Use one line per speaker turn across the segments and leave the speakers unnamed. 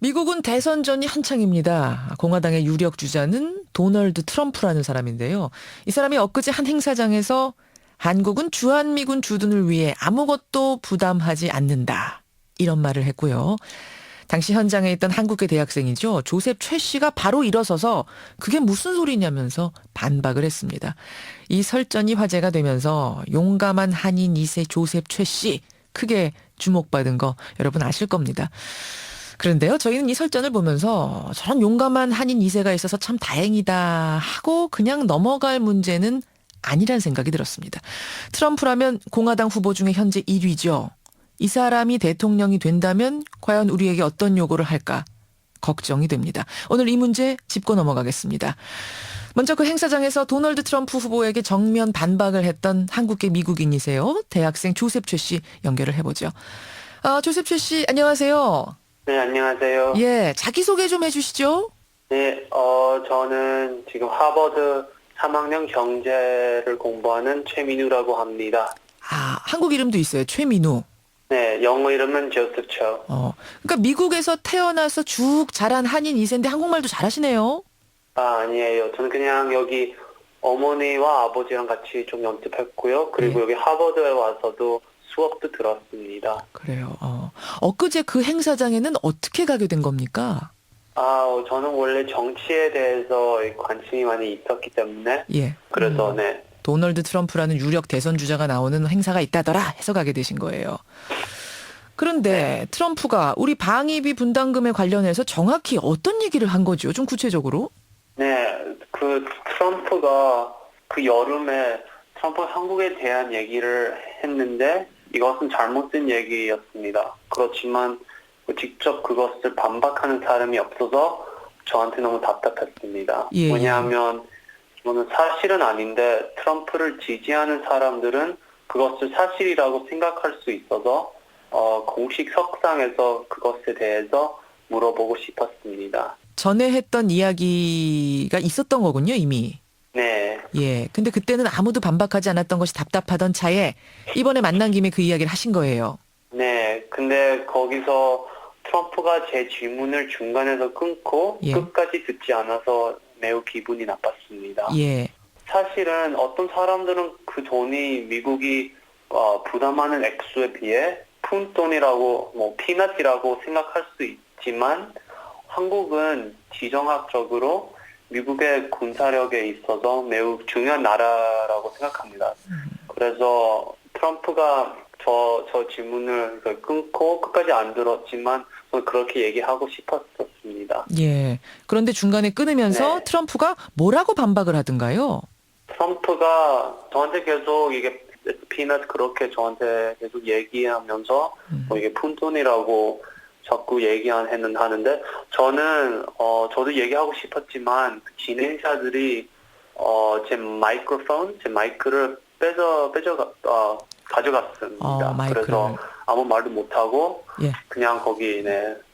미국은 대선전이 한창입니다. 공화당의 유력 주자는 도널드 트럼프라는 사람인데요. 이 사람이 엊그제 한 행사장에서 한국은 주한미군 주둔을 위해 아무것도 부담하지 않는다, 이런 말을 했고요. 당시 현장에 있던 한국계 대학생이죠. 조셉 최 씨가 바로 일어서서 그게 무슨 소리냐면서 반박을 했습니다. 이 설전이 화제가 되면서 용감한 한인 2세 조셉 최 씨, 크게 주목받은 거 여러분 아실 겁니다. 그런데요, 저희는 이 설전을 보면서 저런 용감한 한인 2세가 있어서 참 다행이다 하고 그냥 넘어갈 문제는 아니란 생각이 들었습니다. 트럼프라면 공화당 후보 중에 현재 1위죠. 이 사람이 대통령이 된다면 과연 우리에게 어떤 요구를 할까 걱정이 됩니다. 오늘 이 문제 짚고 넘어가겠습니다. 먼저 그 행사장에서 도널드 트럼프 후보에게 정면 반박을 했던 한국계 미국인이세요. 대학생 조셉 최 씨 연결을 해보죠. 조셉 최 씨 안녕하세요.
네, 안녕하세요.
예, 자기소개 좀 해주시죠.
네, 저는 지금 하버드 3학년 경제를 공부하는 최민우라고 합니다.
한국 이름도 있어요. 최민우.
네, 영어 이름은 조셉 초.
그러니까 미국에서 태어나서 쭉 자란 한인 2세인데 한국말도 잘하시네요.
아니에요. 저는 그냥 여기 어머니와 아버지랑 같이 좀 연습했고요. 그리고 여기 하버드에 와서도 수업도 들었습니다.
그래요. 엊그제 그 행사장에는 어떻게 가게 된 겁니까?
저는 원래 정치에 대해서 관심이 많이 있었기 때문에.
예.
그래서, 네.
도널드 트럼프라는 유력 대선 주자가 나오는 행사가 있다더라 해서 가게 되신 거예요. 그런데 트럼프가 우리 방위비 분담금에 관련해서 정확히 어떤 얘기를 한 거죠? 좀 구체적으로?
네, 그 트럼프가 그 여름에 트럼프 한국에 대한 얘기를 했는데 이것은 잘못된 얘기였습니다. 그렇지만 직접 그것을 반박하는 사람이 없어서 저한테 너무 답답했습니다.
예.
왜냐하면 이거는 사실은 아닌데 트럼프를 지지하는 사람들은 그것을 사실이라고 생각할 수 있어서 공식 석상에서 그것에 대해서 물어보고 싶었습니다.
전에 했던 이야기가 있었던 거군요, 이미.
네.
예. 근데 그때는 아무도 반박하지 않았던 것이 답답하던 차에 이번에 만난 김에 그 이야기를 하신 거예요.
네. 근데 거기서 트럼프가 제 질문을 중간에서 끊고
예.
끝까지 듣지 않아서 매우 기분이 나빴습니다.
예.
사실은 어떤 사람들은 그 돈이 미국이 부담하는 액수에 비해 푼돈이라고 피넛이라고 생각할 수 있지만 한국은 지정학적으로 미국의 군사력에 있어서 매우 중요한 나라라고 생각합니다. 그래서 트럼프가 저 질문을 끊고 끝까지 안 들었지만 그렇게 얘기하고 싶었었습니다.
예. 그런데 중간에 끊으면서
네.
트럼프가 뭐라고 반박을 하던가요?
트럼프가 저한테 계속 이게 피넛 그렇게 저한테 계속 얘기하면서 이게 푼돈이라고 자꾸 하는데 저는 저도 얘기하고 싶었지만 진행자들이 제 마이크를 가져갔습니다.
마이크를.
그래서 아무 말도 못하고
예.
그냥 거기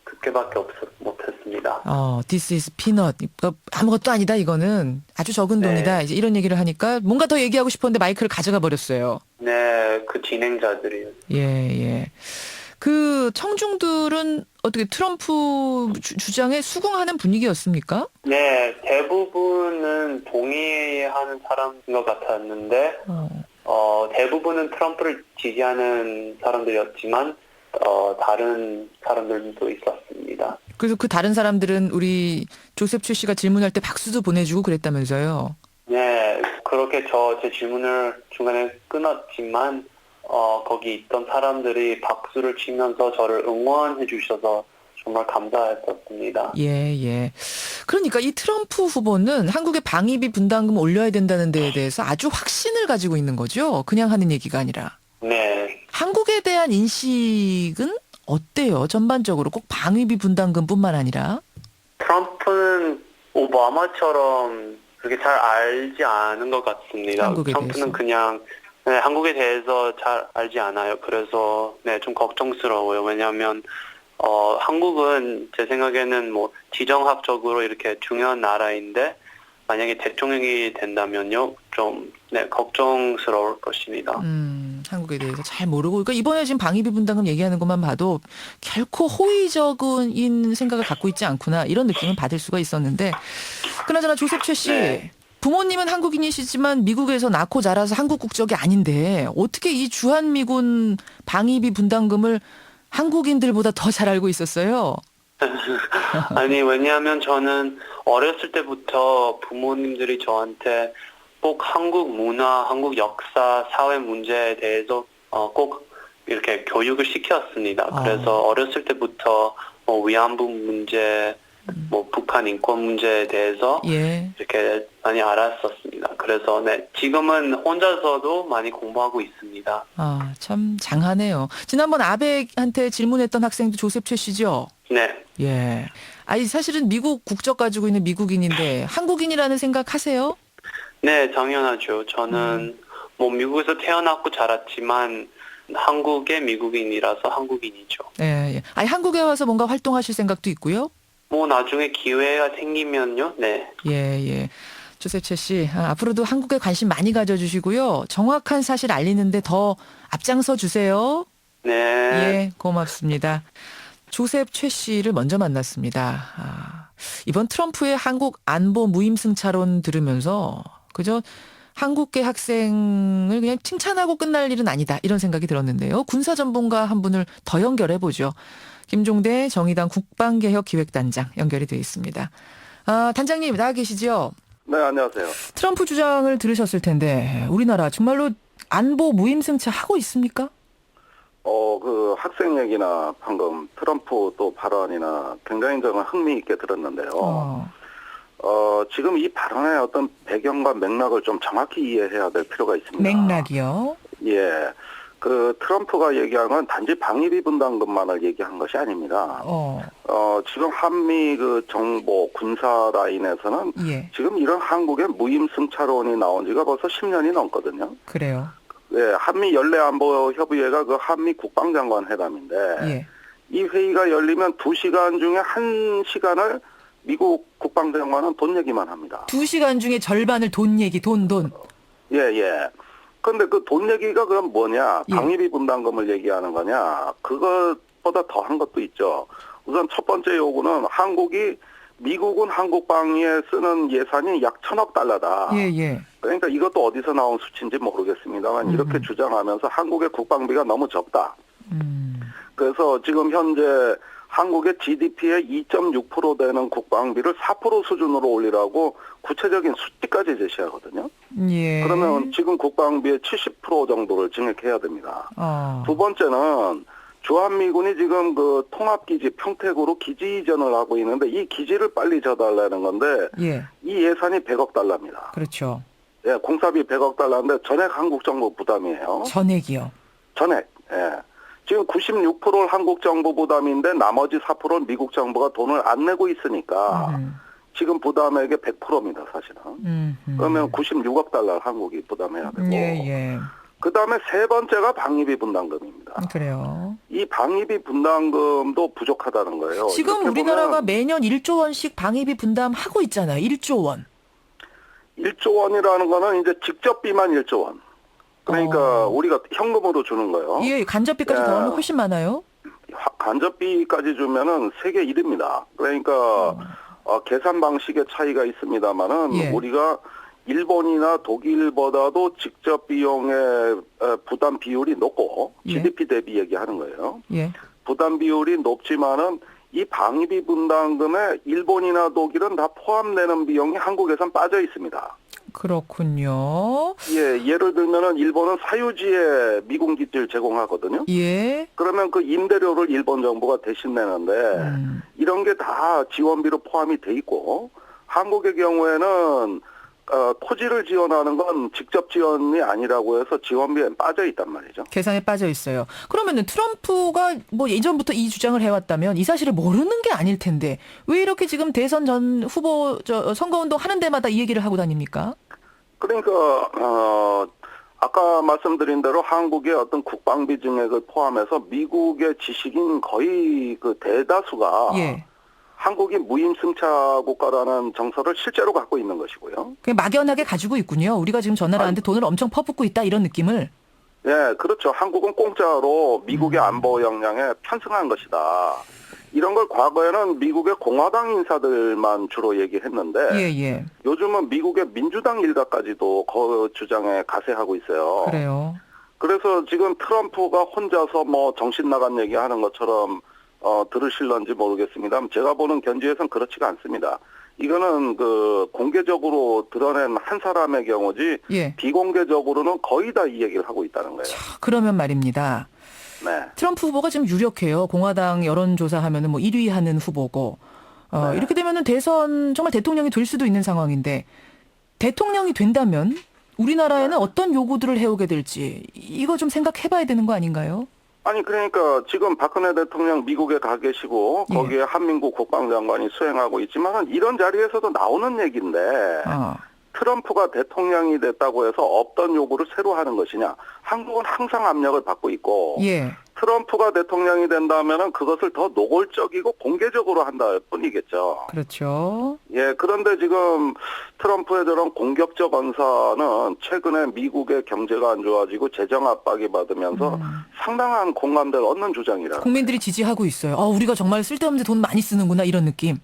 그렇게밖에 못했습니다.
This is peanut. 그러니까 아무것도 아니다, 이거는. 아주 적은
네.
돈이다. 이제 이런 얘기를 하니까 뭔가 더 얘기하고 싶었는데 마이크를 가져가 버렸어요.
네, 그 진행자들이.
예. 그 청중들은 어떻게 트럼프 주장에 수긍하는 분위기였습니까?
네, 대부분은 동의하는 사람인 것 같았는데, 대부분은 트럼프를 지지하는 사람들이었지만, 다른 사람들도 있었습니다.
그래서 그 다른 사람들은 우리 조셉 최 씨가 질문할 때 박수도 보내주고 그랬다면서요?
네, 그렇게 제 질문을 중간에 끊었지만, 거기 있던 사람들이 박수를 치면서 저를 응원해 주셔서 정말 감사했었습니다.
예. 그러니까 이 트럼프 후보는 한국의 방위비 분담금 올려야 된다는 데에 대해서 아주 확신을 가지고 있는 거죠? 그냥 하는 얘기가 아니라.
네.
한국에 대한 인식은 어때요? 전반적으로 꼭 방위비 분담금뿐만 아니라.
트럼프는 오바마처럼 그렇게 잘 알지 않은 것 같습니다.
한국에
트럼프는
대해서.
그냥 한국에 대해서 잘 알지 않아요. 그래서 좀 걱정스러워요. 왜냐하면 한국은 제 생각에는 지정학적으로 이렇게 중요한 나라인데 만약에 대통령이 된다면요, 좀 걱정스러울 것입니다.
한국에 대해서 잘 모르고, 그러니까 이번에 지금 방위비 분담금 얘기하는 것만 봐도 결코 호의적인 생각을 갖고 있지 않구나 이런 느낌을 받을 수가 있었는데, 그나저나 조셉 최 씨,
네.
부모님은 한국인이시지만 미국에서 낳고 자라서 한국 국적이 아닌데 어떻게 이 주한미군 방위비 분담금을 한국인들보다 더 잘 알고 있었어요?
아니, 왜냐하면 저는 어렸을 때부터 부모님들이 저한테 꼭 한국 문화, 한국 역사, 사회 문제에 대해서 꼭 이렇게 교육을 시켰습니다. 그래서 어렸을 때부터 위안부 문제, 북한 인권 문제에 대해서
예.
이렇게 많이 알았었습니다. 그래서 지금은 혼자서도 많이 공부하고 있습니다.
아, 참 장하네요. 지난번 아베한테 질문했던 학생도 조셉 최 씨죠?
네.
예. 아니, 사실은 미국 국적 가지고 있는 미국인인데 한국인이라는 생각 하세요?
네, 당연하죠. 저는 미국에서 태어났고 자랐지만 한국의 미국인이라서 한국인이죠.
예, 예. 아니, 한국에 와서 뭔가 활동하실 생각도 있고요?
나중에 기회가 생기면요. 네.
예, 예. 조셉 최 씨, 앞으로도 한국에 관심 많이 가져주시고요. 정확한 사실 알리는데 더 앞장서 주세요.
네.
예, 고맙습니다. 조셉 최 씨를 먼저 만났습니다. 이번 트럼프의 한국 안보 무임승차론 들으면서 그저 한국계 학생을 그냥 칭찬하고 끝날 일은 아니다 이런 생각이 들었는데요. 군사전문가 한 분을 더 연결해보죠. 김종대 정의당 국방개혁기획단장 연결이 되어 있습니다. 단장님 나와 계시죠?
네, 안녕하세요.
트럼프 주장을 들으셨을 텐데 우리나라 정말로 안보 무임승차 하고 있습니까?
그 학생 얘기나 방금 트럼프 또 발언이나 굉장히 저는 흥미있게 들었는데요. 지금 이 발언의 어떤 배경과 맥락을 좀 정확히 이해해야 될 필요가 있습니다.
맥락이요?
예. 그 트럼프가 얘기한 건 단지 방위비 분담금만을 얘기한 것이 아닙니다. 지금 한미 그 정보 군사 라인에서는
예.
지금 이런 한국의 무임승차론이 나온 지가 벌써 10년이 넘거든요.
그래요.
네, 한미 연례안보협의회가 그 한미 국방장관 회담인데
예.
이 회의가 열리면 2시간 중에 1시간을 미국 국방장관은 돈 얘기만 합니다.
2시간 중에 절반을 돈 얘기, 돈.
예, 예. 근데 그 돈 얘기가 그럼 뭐냐?
예.
방위비 분담금을 얘기하는 거냐? 그것보다 더한 것도 있죠. 우선 첫 번째 요구는 한국이 미국은 한국 방위에 쓰는 예산이 약 1,000억 달러다.
예, 예.
그러니까 이것도 어디서 나온 수치인지 모르겠습니다만 이렇게 주장하면서 한국의 국방비가 너무 적다. 그래서 지금 현재 한국의 GDP의 2.6% 되는 국방비를 4% 수준으로 올리라고 구체적인 수치까지 제시하거든요.
예.
그러면 지금 국방비의 70% 정도를 증액해야 됩니다. 두 번째는 주한미군이 지금 그 통합기지 평택으로 기지 이전을 하고 있는데 이 기지를 빨리 져달라는 건데
예.
이 예산이 100억 달러입니다.
그렇죠.
예, 공사비 100억 달러인데 전액 한국 정부 부담이에요.
전액이요.
전액. 예. 지금 96%를 한국 정부 부담인데 나머지 4%는 미국 정부가 돈을 안 내고 있으니까 지금 부담액의 100%입니다, 사실은. 그러면 96억 달러를 한국이 부담해야 되고.
예, 예.
그다음에 세 번째가 방위비 분담금입니다.
그래요. 이
방위비 분담금도 부족하다는 거예요.
지금 우리나라가 매년 1조 원씩 방위비 분담하고 있잖아요. 1조 원.
1조 원이라는 거는 이제 직접비만 1조 원. 그러니까 우리가 현금으로 주는 거예요.
예, 간접비까지
예.
더하면 훨씬 많아요.
간접비까지 주면은 세계 1위입니다. 그러니까 계산 방식의 차이가 있습니다만은
예.
우리가 일본이나 독일보다도 직접 비용의 부담 비율이 높고
예.
GDP 대비 얘기하는 거예요.
예.
부담 비율이 높지만은 이 방위비 분담금에 일본이나 독일은 다 포함되는 비용이 한국에선 빠져 있습니다.
그렇군요.
예, 예를 들면은 일본은 사유지에 미군 기지를 제공하거든요.
예.
그러면 그 임대료를 일본 정부가 대신 내는데 이런 게 다 지원비로 포함이 돼 있고 한국의 경우에는 토지를 지원하는 건 직접 지원이 아니라고 해서 지원비에 빠져 있단 말이죠.
계산에 빠져 있어요. 그러면은 트럼프가 뭐 예전부터 이 주장을 해왔다면 이 사실을 모르는 게 아닐 텐데 왜 이렇게 지금 대선 전 후보 선거운동 하는 데마다 이 얘기를 하고 다닙니까?
그러니까 아까 말씀드린 대로 한국의 어떤 국방비 증액을 포함해서 미국의 지식인 거의 그 대다수가
예.
한국이 무임승차 국가라는 정서를 실제로 갖고 있는 것이고요.
그냥 막연하게 가지고 있군요. 우리가 지금 저 나라한테 돈을 엄청 퍼붓고 있다 이런 느낌을.
예, 그렇죠. 한국은 공짜로 미국의 안보 역량에 편승한 것이다. 이런 걸 과거에는 미국의 공화당 인사들만 주로 얘기했는데
예.
요즘은 미국의 민주당 일가까지도 그 주장에 가세하고 있어요.
그래요.
그래서 지금 트럼프가 혼자서 뭐 정신 나간 얘기하는 것처럼 들으실런지 모르겠습니다. 제가 보는 견지에선 그렇지가 않습니다. 이거는 그 공개적으로 드러낸 한 사람의 경우지
예.
비공개적으로는 거의 다 이 얘기를 하고 있다는 거예요.
그러면 말입니다.
네.
트럼프 후보가 지금 유력해요. 공화당 여론조사하면은 뭐 1위 하는 후보고.
네.
이렇게 되면은 대선 정말 대통령이 될 수도 있는 상황인데 대통령이 된다면 우리나라에는 어떤 요구들을 해오게 될지 이거 좀 생각해봐야 되는 거 아닌가요?
아니 그러니까 지금 박근혜 대통령 미국에 가 계시고
예.
거기에 한민국 국방장관이 수행하고 있지만 이런 자리에서도 나오는 얘기인데 트럼프가 대통령이 됐다고 해서 없던 요구를 새로 하는 것이냐. 한국은 항상 압력을 받고 있고
예.
트럼프가 대통령이 된다면은 그것을 더 노골적이고 공개적으로 한다 뿐이겠죠.
그렇죠.
예, 그런데 지금 트럼프의 저런 공격적 언사는 최근에 미국의 경제가 안 좋아지고 재정 압박이 받으면서 상당한 공감대를 얻는 주장이라.
국민들이 지지하고 있어요. 우리가 정말 쓸데없는 돈 많이 쓰는구나 이런 느낌.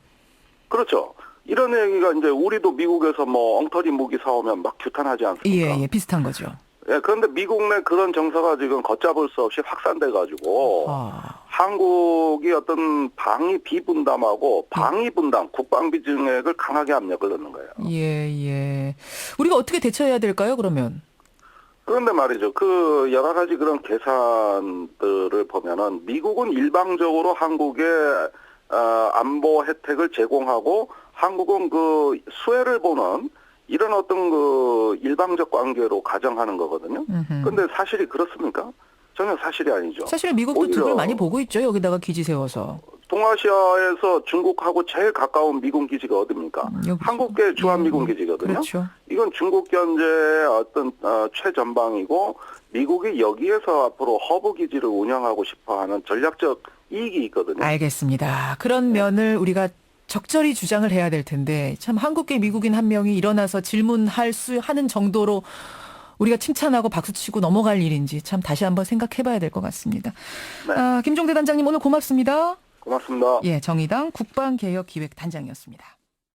그렇죠. 이런 얘기가 이제 우리도 미국에서 뭐 엉터리 무기 사오면 막 규탄하지 않습니까?
예, 비슷한 거죠.
예, 그런데 미국 내 그런 정서가 지금 걷잡을 수 없이 확산돼가지고 한국이 어떤 방위 비분담하고 방위 분담, 국방비 증액을 강하게 압력을 넣는 거예요.
예. 우리가 어떻게 대처해야 될까요, 그러면?
그런데 말이죠. 그 여러 가지 그런 계산들을 보면은 미국은 일방적으로 한국에 안보 혜택을 제공하고 한국은 그 수혜를 보는 이런 어떤 그 일방적 관계로 가정하는 거거든요. 그런데 사실이 그렇습니까? 전혀 사실이 아니죠.
사실 미국도
오히려
득을 많이 보고 있죠. 여기다가 기지 세워서.
동아시아에서 중국하고 제일 가까운 미군 기지가 어디입니까?
여기죠.
한국계 주한미군 기지거든요.
그렇죠.
이건 중국 견제의 어떤 최전방이고 미국이 여기에서 앞으로 허브 기지를 운영하고 싶어하는 전략적 이익이 있거든요.
알겠습니다. 그런 면을 우리가 적절히 주장을 해야 될 텐데 참 한국계 미국인 한 명이 일어나서 하는 정도로 우리가 칭찬하고 박수치고 넘어갈 일인지 참 다시 한번 생각해봐야 될 것 같습니다.
네.
김종대 단장님 오늘 고맙습니다.
고맙습니다.
예, 정의당 국방개혁기획단장이었습니다.